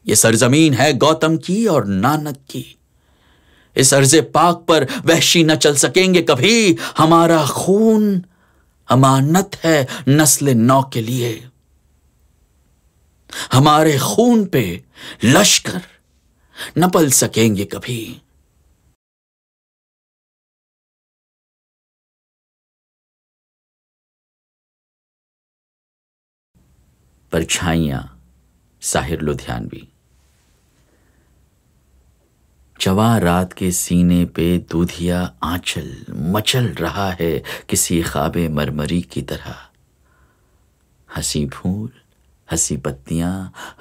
یہ سرزمین ہے گوتم کی اور نانک کی، اس ارض پاک پر وحشی نہ چل سکیں گے کبھی، ہمارا خون امانت ہے نسل نو کے لیے، ہمارے خون پہ لشکر نہ پل سکیں گے کبھی۔ پرچھائیاں، ساحر لدھیانوی۔ جواں رات کے سینے پہ دودھیا آنچل مچل رہا ہے کسی خواب مرمری کی طرح، ہنسی پھول، ہنسی پتیاں،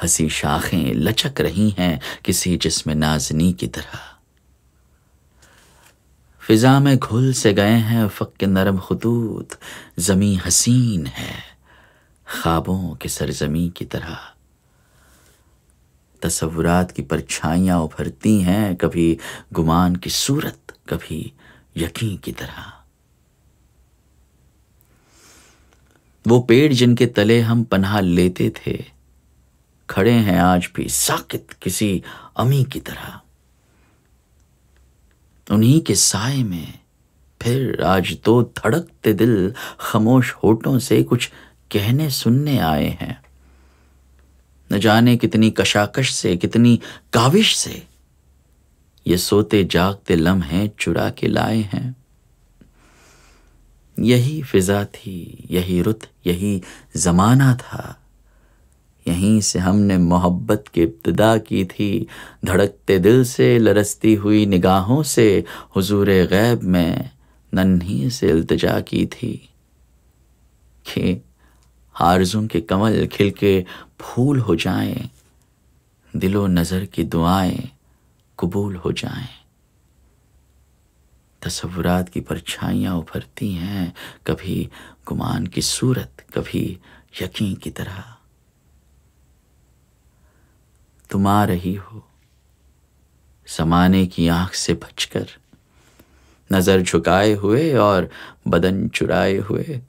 ہنسی شاخیں لچک رہی ہیں کسی جسم نازنی کی طرح، فضا میں گھل سے گئے ہیں افق کے نرم خطوط، زمیں حسین ہے خوابوں کے سرزمیں کی طرح، تصورات کی پرچھائیاں ابھرتی ہیں کبھی گمان کی صورت، کبھی یقین کی طرح۔ وہ پیڑ جن کے تلے ہم پناہ لیتے تھے کھڑے ہیں آج بھی ساکت کسی امی کی طرح، انہی کے سائے میں پھر آج تو دھڑکتے دل خاموش ہونٹوں سے کچھ کہنے سننے آئے ہیں، نہ جانے کتنی کشاکش سے، کتنی کاوش سے یہ سوتے جاگتے لمحے چرا کے لائے ہیں۔ یہی فضا تھی، یہی رت، یہی زمانہ تھا، یہیں سے ہم نے محبت کی ابتدا کی تھی، دھڑکتے دل سے، لرزتی ہوئی نگاہوں سے حضور غیب میں ننھی سے التجا کی تھی کہ آرزوں کے کمل کھل کے پھول ہو جائیں، دل و نظر کی دعائیں قبول ہو جائیں۔ تصورات کی پرچھائیاں ابھرتی ہیں کبھی گمان کی صورت، کبھی یقین کی طرح، تم آ رہی ہو زمانے کی آنکھ سے بچ کر، نظر جھکائے ہوئے اور بدن چرائے ہوئے،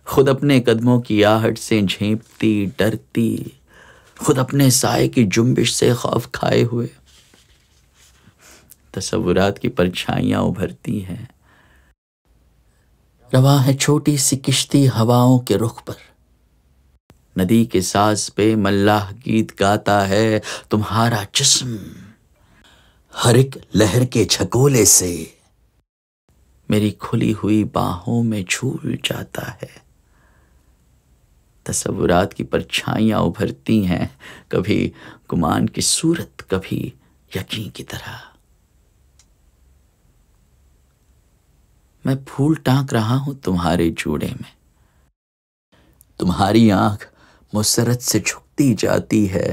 خود اپنے قدموں کی آہٹ سے جھیپتی ڈرتی، خود اپنے سائے کی جنبش سے خوف کھائے ہوئے، تصورات کی پرچھائیاں ابھرتی ہیں۔ رواں ہے چھوٹی سی کشتی ہواؤں کے رخ پر، ندی کے ساز پہ ملاح گیت گاتا ہے تمہارا جسم، ہر ایک لہر کے جھکولے سے میری کھلی ہوئی باہوں میں جھول جاتا ہے۔ تصورات کی پرچھائیاں ابھرتی ہیں کبھی گمان کی صورت، کبھی یقین کی طرح، میں پھول ٹانک رہا ہوں تمہارے جوڑے میں، تمہاری آنکھ مسرت سے جھکتی جاتی ہے،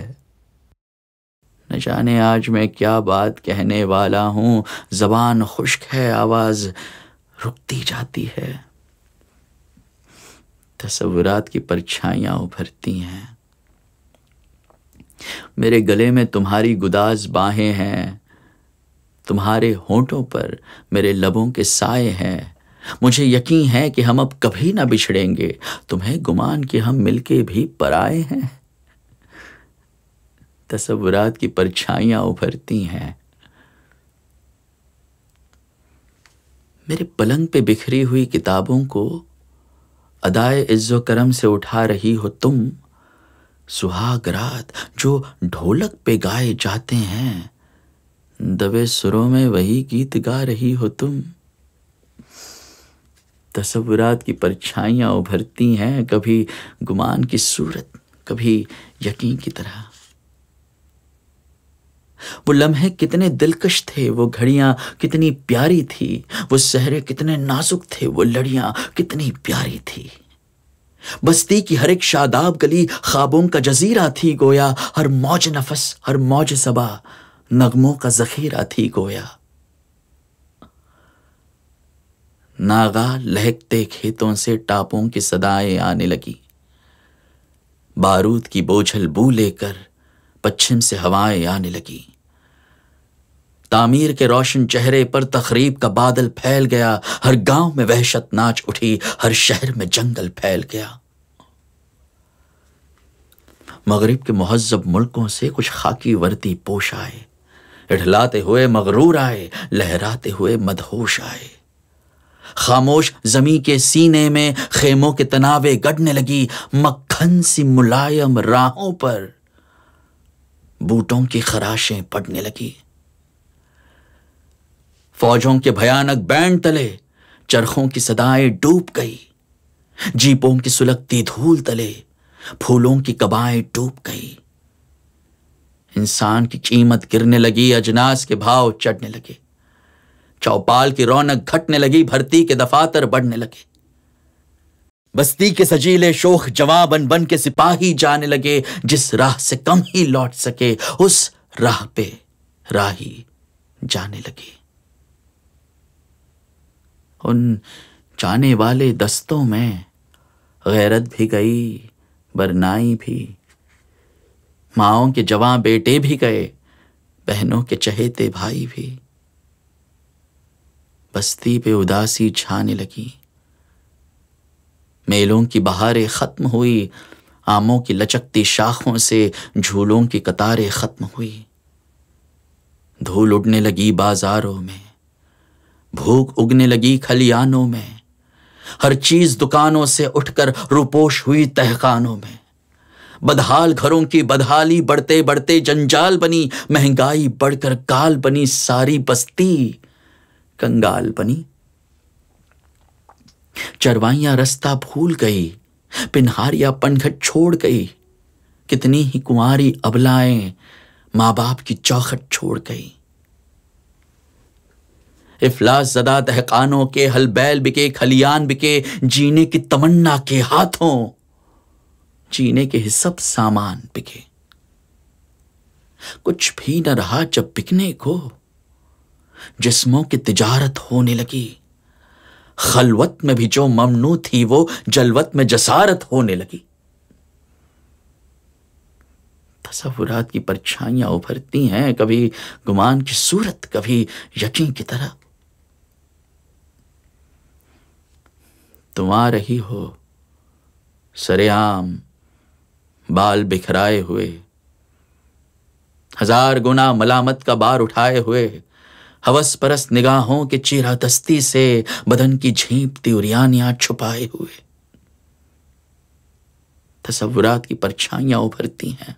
نہ جانے آج میں کیا بات کہنے والا ہوں، زبان خشک ہے، آواز رکتی جاتی ہے، تصورات کی پرچھائیاں ابھرتی ہیں۔ میرے گلے میں تمہاری گداز باہیں ہیں، تمہارے ہونٹوں پر میرے لبوں کے سائے ہیں، مجھے یقین ہے کہ ہم اب کبھی نہ بچھڑیں گے، تمہیں گمان کہ ہم مل کے بھی پرائے ہیں، تصورات کی پرچھائیاں ابھرتی ہیں۔ میرے پلنگ پہ بکھری ہوئی کتابوں کو ادائے عز و کرم سے اٹھا رہی ہو تم، سہاگ رات جو ڈھولک پہ گائے جاتے ہیں، دبے سروں میں وہی گیت گا رہی ہو تم، تصورات کی پرچھائیاں ابھرتی ہیں کبھی گمان کی صورت، کبھی یقین کی طرح۔ وہ لمحے کتنے دلکش تھے، وہ گھڑیاں کتنی پیاری تھی، وہ سہرے کتنے نازک تھے، وہ لڑیاں کتنی پیاری تھی، بستی کی ہر ایک شاداب گلی خوابوں کا جزیرہ تھی گویا، ہر موج نفس، ہر موج صبا نغموں کا ذخیرہ تھی گویا، ناگاہ لہکتے کھیتوں سے ٹاپوں کی صدائیں آنے لگی، بارود کی بوجھل بو لے کر پچھم سے ہوائیں آنے لگی، تعمیر کے روشن چہرے پر تخریب کا بادل پھیل گیا، ہر گاؤں میں وحشت ناچ اٹھی، ہر شہر میں جنگل پھیل گیا، مغرب کے مہذب ملکوں سے کچھ خاکی وردی پوش آئے، اٹھلاتے ہوئے مغرور آئے، لہراتے ہوئے مدہوش آئے۔ خاموش زمیں کے سینے میں خیموں کے تنابیں گڑنے لگی، مکھن سی ملائم راہوں پر بوٹوں کی خراشیں پڑنے لگی۔ فوجوں کے بھیانک بینڈ تلے چرخوں کی صدائیں ڈوب گئی، جیپوں کی سلگتی دھول تلے پھولوں کی کبائیں ڈوب گئی۔ انسان کی قیمت گرنے لگی، اجناس کے بھاؤ چڑھنے لگے، چوپال کی رونق گھٹنے لگی، بھرتی کے دفاتر بڑھنے لگے، بستی کے سجیلے شوخ جواں بن بن کے سپاہی جانے لگے، جس راہ سے کم ہی لوٹ سکے اس راہ پہ راہی جانے لگے۔ ان جانے والے دستوں میں غیرت بھی گئی، برنائی بھی، ماؤں کے جواں بیٹے بھی گئے، بہنوں کے چہیتے بھائی بھی۔ بستی پہ اداسی چھانے لگی، میلوں کی بہاریں ختم ہوئی، آموں کی لچکتی شاخوں سے جھولوں کی قطاریں ختم ہوئی۔ دھول اڑنے لگی بازاروں میں، بھوک اگنے لگی کھلیانوں میں، ہر چیز دکانوں سے اٹھ کر روپوش ہوئی تہخانوں میں۔ بدحال گھروں کی بدحالی بڑھتے بڑھتے جنجال بنی، مہنگائی بڑھ کر کال بنی، ساری بستی کنگال بنی۔ چروائیاں رستہ بھول گئی، پنہاریاں پنگھٹ چھوڑ گئی، کتنی ہی کنواری ابلائیں ماں باپ کی چوکھٹ چھوڑ گئی۔ افلاس زدہ دہقانوں کے ہل بیل بکے، کھلیان بکے، جینے کی تمنا کے ہاتھوں جینے کے سب سامان بکے۔ کچھ بھی نہ رہا جب بکنے کو، جسموں کی تجارت ہونے لگی، خلوت میں بھی جو ممنوع تھی وہ جلوت میں جسارت ہونے لگی۔ تصورات کی پرچھائیاں ابھرتی ہیں، کبھی گمان کی صورت، کبھی یقین کی طرح۔ تم آ رہی ہو سرعام بال بکھرائے ہوئے، ہزار گنا ملامت کا بار اٹھائے ہوئے، ہوس پرست نگاہوں کے چیرہ دستی سے بدن کی جھیپتی اریانیاں چھپائے ہوئے۔ تصورات کی پرچھائیاں ابھرتی ہیں۔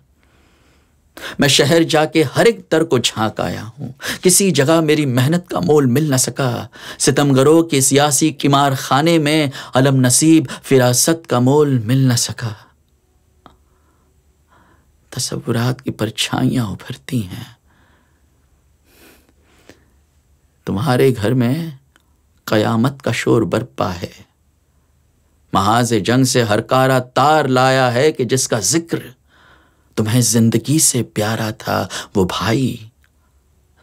میں شہر جا کے ہر ایک در کو جھانک آیا ہوں، کسی جگہ میری محنت کا مول مل نہ سکا، ستمگروں کے سیاسی قمار خانے میں علم نصیب فراست کا مول مل نہ سکا۔ تصورات کی پرچھائیاں ابھرتی ہیں۔ تمہارے گھر میں قیامت کا شور برپا ہے، محاذ جنگ سے ہرکارا تار لایا ہے کہ جس کا ذکر تمہیں زندگی سے پیارا تھا، وہ بھائی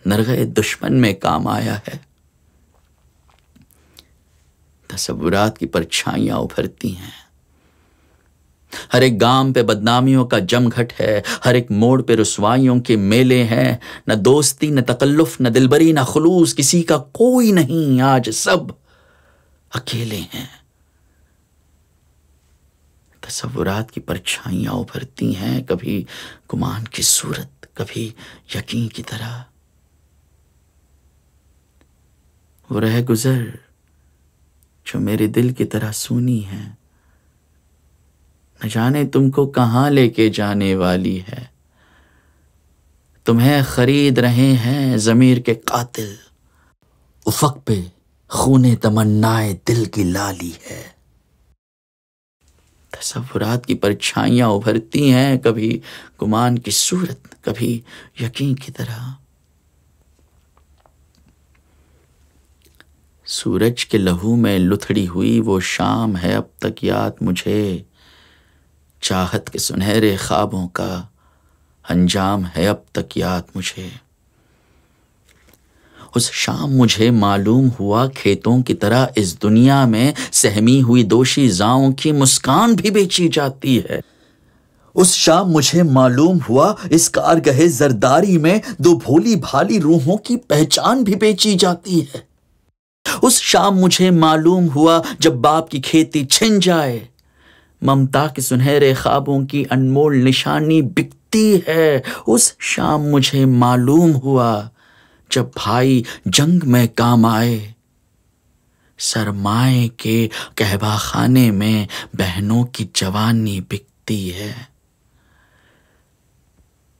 نرغے دشمن میں کام آیا ہے۔ تصورات کی پرچھائیاں ابھرتی ہیں۔ ہر ایک گام پہ بدنامیوں کا جم گھٹ ہے، ہر ایک موڑ پہ رسوائیوں کے میلے ہیں، نہ دوستی نہ تکلف نہ دلبری نہ خلوص، کسی کا کوئی نہیں، آج سب اکیلے ہیں۔ تصورات کی پرچھائیاں ابھرتی ہیں، کبھی گمان کی صورت، کبھی یقین کی طرح۔ وہ رہ گزر جو میرے دل کی طرح سونی ہے، نہ جانے تم کو کہاں لے کے جانے والی ہے۔ تمہیں خرید رہے ہیں ضمیر کے قاتل، افق پہ خونے تمنائے دل کی لالی ہے۔ تصورات کی پرچھائیاں ابھرتی ہیں، کبھی گمان کی صورت، کبھی یقین کی طرح۔ سورج کے لہو میں لتھڑی ہوئی وہ شام ہے اب تک یاد مجھے، چاہت کے سنہرے خوابوں کا انجام ہے اب تک یاد مجھے۔ اس شام مجھے معلوم ہوا کھیتوں کی طرح اس دنیا میں سہمی ہوئی دوشی زاؤں کی مسکان بھی بیچی جاتی ہے۔ اس شام مجھے معلوم ہوا اس کارگہ زرداری میں دو بھولی بھالی روحوں کی پہچان بھی بیچی جاتی ہے۔ اس شام مجھے معلوم ہوا جب باپ کی کھیتی چھن جائے، ممتا کے سنہرے خوابوں کی انمول نشانی بکتی ہے۔ اس شام مجھے معلوم ہوا جب بھائی جنگ میں کام آئے، سرمائے کے کہبہ خانے میں بہنوں کی جوانی بکتی ہے۔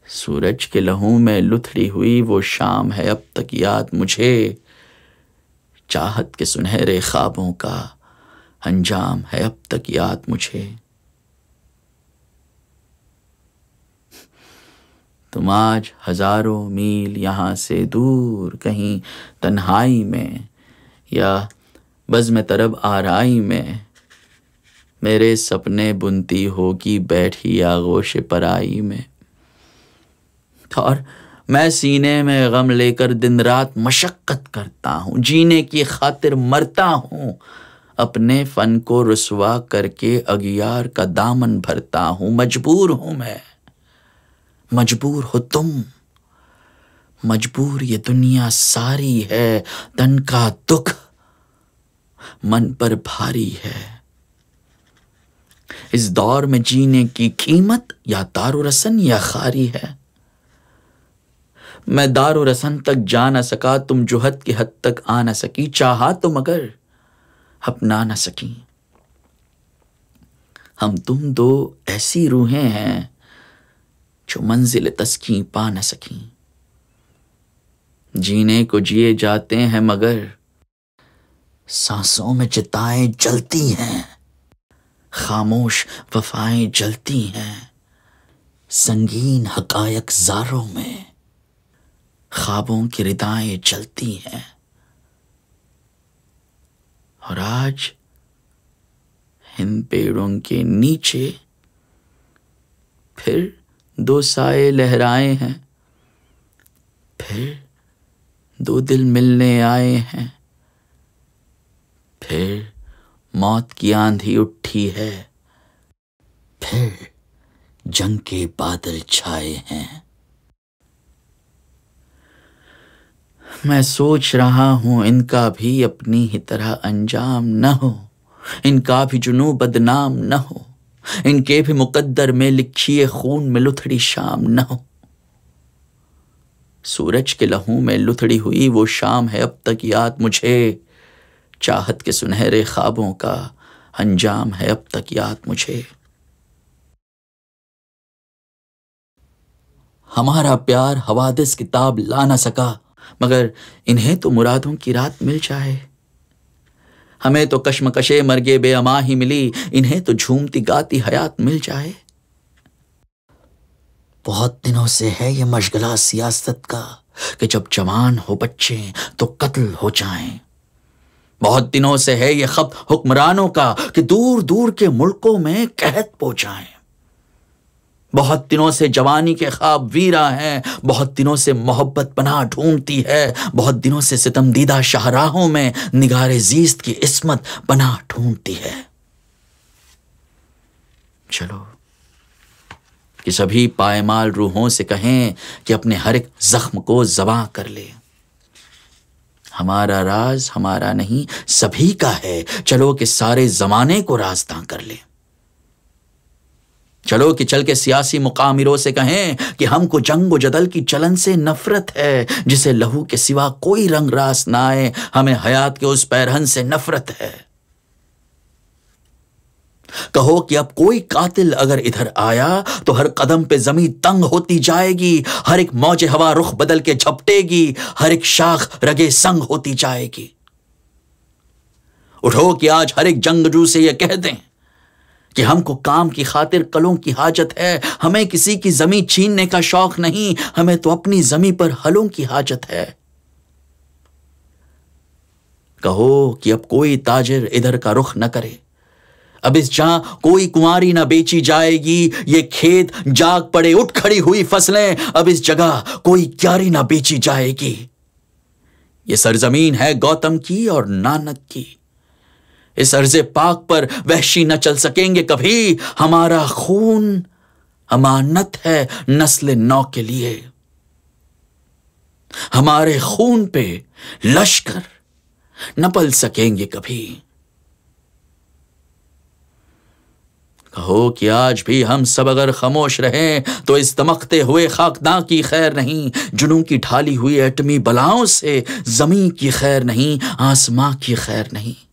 سورج کے لہو میں لتھڑی ہوئی وہ شام ہے اب تک یاد مجھے، چاہت کے سنہرے خوابوں کا انجام ہے اب تک یاد مجھے۔ تم آج ہزاروں میل یہاں سے دور کہیں تنہائی میں یا بزم طرب آرائی میں، میرے سپنے بنتی ہوگی بیٹھی آغوش پرائی میں، اور میں سینے میں غم لے کر دن رات مشقت کرتا ہوں، جینے کی خاطر مرتا ہوں، اپنے فن کو رسوا کر کے اغیار کا دامن بھرتا ہوں۔ مجبور ہوں میں، مجبور ہو تم، مجبور یہ دنیا ساری ہے، تن کا دکھ من پر بھاری ہے۔ اس دور میں جینے کی قیمت یا دار و رسن یا خاری ہے۔ میں دار و رسن تک جا نہ سکا، تم جوہد کی حد تک آ نہ سکی، چاہا تو مگر اپنا نہ سکی۔ ہم تم دو ایسی روحیں ہیں جو منزل تسکیں پا نہ سکیں، جینے کو جیے جاتے ہیں مگر سانسوں میں چتائیں جلتی ہیں، خاموش وفائیں جلتی ہیں، سنگین حقائق زاروں میں خوابوں کی ردائیں جلتی ہیں۔ اور آج ان پیڑوں کے نیچے پھر دو سائے لہرائے ہیں، پھر دو دل ملنے آئے ہیں، پھر موت کی آندھی اٹھی ہے، پھر جنگ کے بادل چھائے ہیں۔ میں سوچ رہا ہوں ان کا بھی اپنی ہی طرح انجام نہ ہو، ان کا بھی جنوں بدنام نہ ہو، ان کے بھی مقدر میں لکھی خون میں لتھڑی شام نہ ہو۔ سورج کے لہو میں لتھڑی ہوئی وہ شام ہے اب تک یاد مجھے، چاہت کے سنہرے خوابوں کا انجام ہے اب تک یاد مجھے۔ ہمارا پیار حوادث کتاب لا نہ سکا، مگر انہیں تو مرادوں کی رات مل جائے۔ ہمیں تو کشمکشے مرگے بے اما ہی ملی، انہیں تو جھومتی گاتی حیات مل جائے۔ بہت دنوں سے ہے یہ مشغلہ سیاست کا کہ جب جوان ہو بچے تو قتل ہو جائیں، بہت دنوں سے ہے یہ خط حکمرانوں کا کہ دور دور کے ملکوں میں قحط پہنچائیں، بہت دنوں سے جوانی کے خواب ویرا ہیں، بہت دنوں سے محبت پناہ ڈھونڈتی ہے، بہت دنوں سے ستم دیدہ شاہراہوں میں نگار زیست کی عصمت پناہ ڈھونڈتی ہے۔ چلو کہ سبھی پائمال روحوں سے کہیں کہ اپنے ہر ایک زخم کو زباں کر لے، ہمارا راز ہمارا نہیں سبھی کا ہے، چلو کہ سارے زمانے کو رازداں کر لے، چلو کہ چل کے سیاسی مقامروں سے کہیں کہ ہم کو جنگ و جدل کی چلن سے نفرت ہے، جسے لہو کے سوا کوئی رنگ راس نہ آئے، ہمیں حیات کے اس پیرہن سے نفرت ہے۔ کہو کہ اب کوئی قاتل اگر ادھر آیا تو ہر قدم پہ زمین تنگ ہوتی جائے گی، ہر ایک موج ہوا رخ بدل کے جھپٹے گی، ہر ایک شاخ رگے سنگ ہوتی جائے گی۔ اٹھو کہ آج ہر ایک جنگجو سے یہ کہہ دیں کہ ہم کو کام کی خاطر کلوں کی حاجت ہے، ہمیں کسی کی زمین چھیننے کا شوق نہیں، ہمیں تو اپنی زمین پر ہلوں کی حاجت ہے۔ کہو کہ اب کوئی تاجر ادھر کا رخ نہ کرے، اب اس جہاں کوئی کنواری نہ بیچی جائے گی، یہ کھیت جاگ پڑے اٹھ کھڑی ہوئی فصلیں اب اس جگہ کوئی کیاری نہ بیچی جائے گی۔ یہ سرزمین ہے گوتم کی اور نانک کی، اس ارض پاک پر وحشی نہ چل سکیں گے کبھی، ہمارا خون امانت ہے نسل نو کے لیے، ہمارے خون پہ لشکر نہ پل سکیں گے کبھی۔ کہو کہ آج بھی ہم سب اگر خاموش رہیں تو اس دمکتے ہوئے خاکداں کی خیر نہیں، جنوں کی ڈھالی ہوئی ایٹمی بلاؤں سے زمین کی خیر نہیں، آسماں کی خیر نہیں۔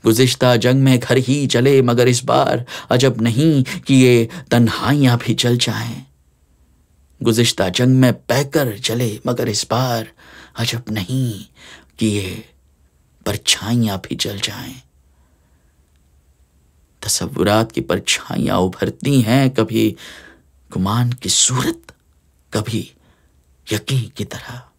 گزشتہ جنگ میں گھر ہی جلے مگر اس بار عجب نہیں کہ یہ تنہائیاں بھی جل جائیں۔ گزشتہ جنگ میں پیکر جلے مگر اس بار عجب نہیں کہ یہ پرچھائیاں بھی جل جائیں۔ تصورات کی پرچھائیاں ابھرتی ہیں، کبھی گمان کی صورت، کبھی یقین کی طرح۔